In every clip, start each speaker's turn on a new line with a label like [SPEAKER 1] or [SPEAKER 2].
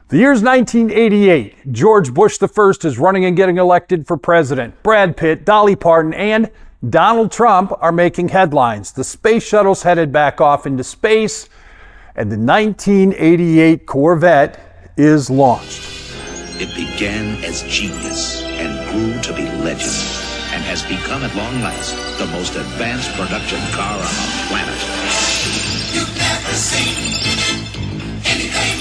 [SPEAKER 1] The year's 1988. George Bush I is running and getting elected for president. Brad Pitt, Dolly Parton, and Donald Trump are making headlines. The space shuttle's headed back off into space, and the 1988 Corvette is launched.
[SPEAKER 2] It began as genius and grew to be legend, and has become at long last the most advanced production car on the planet.
[SPEAKER 3] You've never seen anything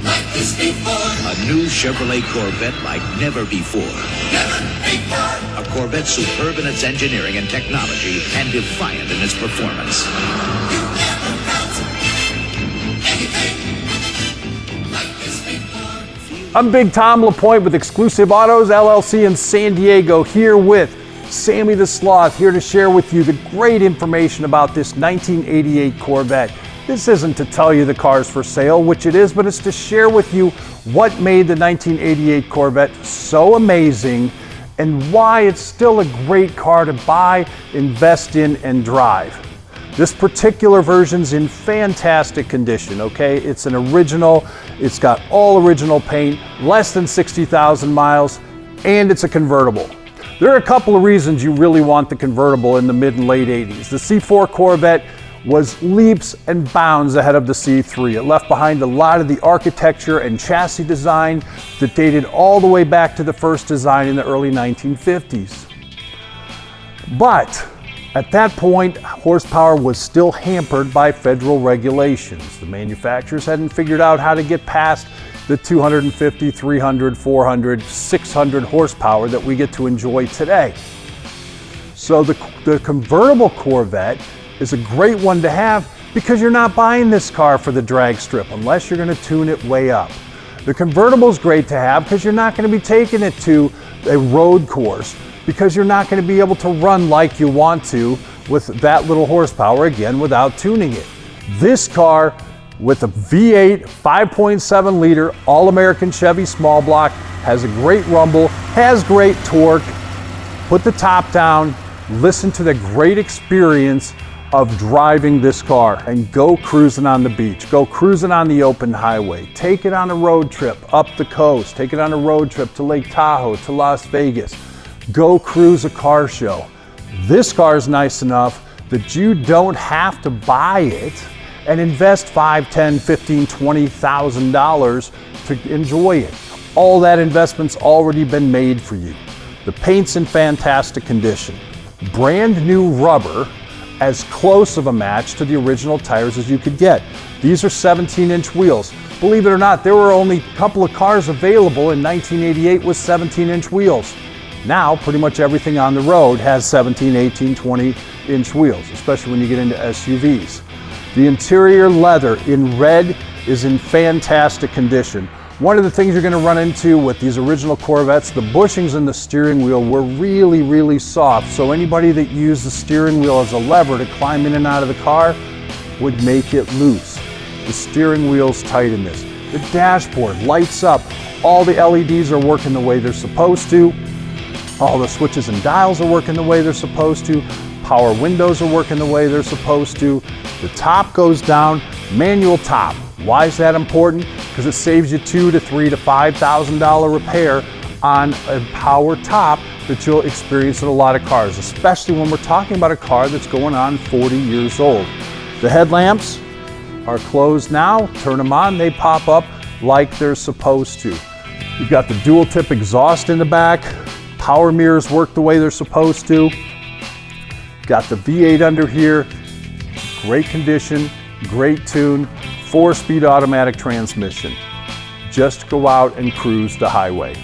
[SPEAKER 3] like this before.
[SPEAKER 2] A new Chevrolet Corvette like never before.
[SPEAKER 3] Never before.
[SPEAKER 2] A Corvette superb in its engineering and technology and defiant in its performance.
[SPEAKER 3] You've never felt anything like this before.
[SPEAKER 1] I'm Big Tom LaPointe with Exclusive Autos LLC in San Diego, here with Sammy the Sloth, here to share with you the great information about this 1988 Corvette. This isn't to tell you the car's for sale, which it is, but it's to share with you what made the 1988 Corvette so amazing and why it's still a great car to buy, invest in, and drive. This particular version's in fantastic condition, okay? It's an original, it's got all original paint, less than 60,000 miles, and it's a convertible. There are a couple of reasons you really want the convertible in the mid and late 80s. The C4 Corvette was leaps and bounds ahead of the C3. It left behind a lot of the architecture and chassis design that dated all the way back to the first design in the early 1950s. But at that point, horsepower was still hampered by federal regulations. The manufacturers hadn't figured out how to get past the 250, 300, 400, 600 horsepower that we get to enjoy today. So the convertible Corvette is a great one to have because you're not buying this car for the drag strip unless you're going to tune it way up. The convertible is great to have because you're not going to be taking it to a road course because you're not going to be able to run like you want to with that little horsepower, again, without tuning it. This car with a V8 5.7 liter all-American Chevy small block has a great rumble, has great torque. Put the top down, listen to the great experience of driving this car and go cruising on the beach, go cruising on the open highway, take it on a road trip up the coast, take it on a road trip to Lake Tahoe, to Las Vegas, go cruise a car show. This car is nice enough that you don't have to buy it and invest $5, $10, $15, $20,000 to enjoy it. All that investment's already been made for you. The paint's in fantastic condition. Brand new rubber, as close of a match to the original tires as you could get. These are 17-inch wheels. Believe it or not, there were only a couple of cars available in 1988 with 17-inch wheels. Now, pretty much everything on the road has 17, 18, 20-inch wheels, especially when you get into SUVs. The interior leather in red is in fantastic condition. One of the things you're going to run into with these original Corvettes, the bushings in the steering wheel were really, really soft. So anybody that used the steering wheel as a lever to climb in and out of the car would make it loose. The steering wheel's tight in this. The dashboard lights up. All the LEDs are working the way they're supposed to. All the switches and dials are working the way they're supposed to. Power windows are working the way they're supposed to. The top goes down, manual top. Why is that important? Because it saves you $2,000 to $3,000 to $5,000 repair on a power top that you'll experience in a lot of cars, especially when we're talking about a car that's going on 40 years old. The headlamps are closed now. Turn them on, they pop up like they're supposed to. You've got the dual tip exhaust in the back. Power mirrors work the way they're supposed to. Got the V8 under here. Great condition, great tune. 4-speed automatic transmission. Just go out and cruise the highway.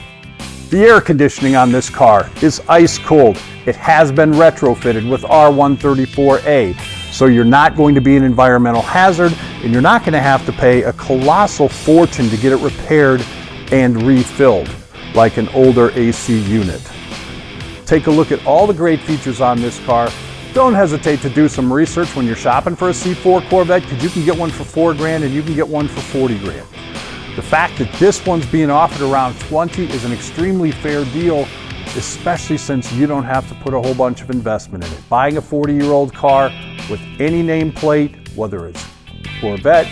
[SPEAKER 1] The air conditioning on this car is ice cold. It has been retrofitted with R134A, so you're not going to be an environmental hazard and you're not going to have to pay a colossal fortune to get it repaired and refilled like an older AC unit. Take a look at all the great features on this car. Don't hesitate to do some research when you're shopping for a C4 Corvette, because you can get one for $4 grand and you can get one for $40 grand. The fact that this one's being offered around $20 is an extremely fair deal, especially since you don't have to put a whole bunch of investment in it. Buying a 40-year-old car with any nameplate, whether it's Corvette,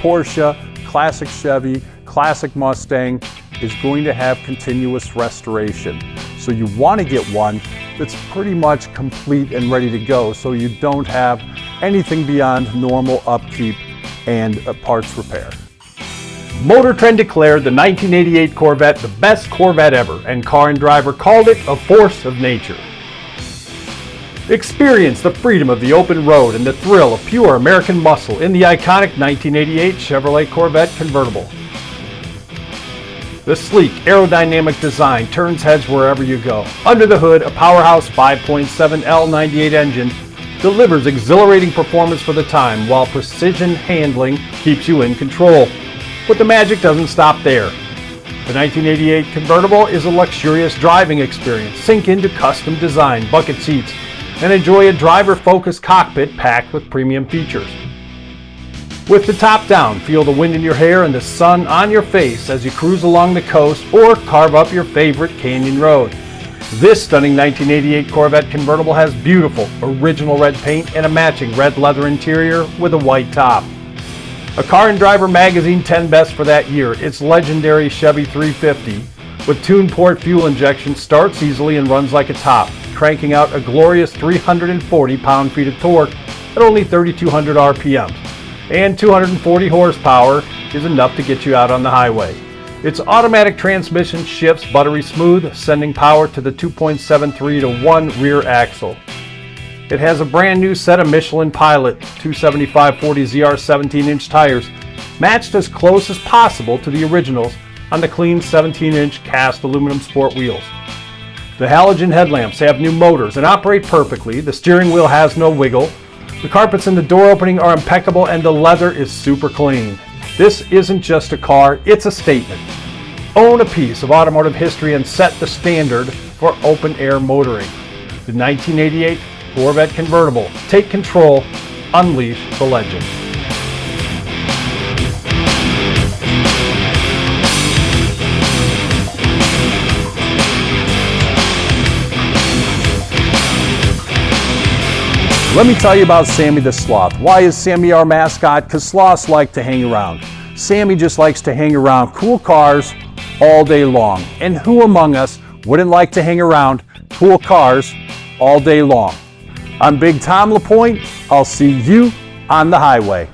[SPEAKER 1] Porsche, classic Chevy, classic Mustang, is going to have continuous restoration. So you want to get one that's pretty much complete and ready to go, so you don't have anything beyond normal upkeep and parts repair. Motor Trend declared the 1988 Corvette the best Corvette ever, and Car and Driver called it a force of nature. Experience the freedom of the open road and the thrill of pure American muscle in the iconic 1988 Chevrolet Corvette Convertible. The sleek, aerodynamic design turns heads wherever you go. Under the hood, a powerhouse 5.7 L98 engine delivers exhilarating performance for the time, while precision handling keeps you in control. But the magic doesn't stop there. The 1988 Convertible is a luxurious driving experience. Sink into custom design bucket seats and enjoy a driver-focused cockpit packed with premium features. With the top down, feel the wind in your hair and the sun on your face as you cruise along the coast or carve up your favorite canyon road. This stunning 1988 Corvette Convertible has beautiful, original red paint and a matching red leather interior with a white top. A Car and Driver magazine 10 best for that year, its legendary Chevy 350 with tune port fuel injection starts easily and runs like a top, cranking out a glorious 340 pound-feet of torque at only 3,200 RPMs. And 240 horsepower is enough to get you out on the highway. Its automatic transmission shifts buttery smooth, sending power to the 2.73 to 1 rear axle. It has a brand new set of Michelin Pilot 275/40 ZR 17-inch tires, matched as close as possible to the originals on the clean 17-inch cast aluminum sport wheels. The halogen headlamps have new motors and operate perfectly. The steering wheel has no wiggle. The carpets in the door opening are impeccable and the leather is super clean. This isn't just a car, it's a statement. Own a piece of automotive history and set the standard for open-air motoring. The 1988 Corvette Convertible. Take control, unleash the legend. Let me tell you about Sammy the Sloth. Why is Sammy our mascot? Because sloths like to hang around. Sammy just likes to hang around cool cars all day long. And who among us wouldn't like to hang around cool cars all day long? I'm Big Tom LaPointe. I'll see you on the highway.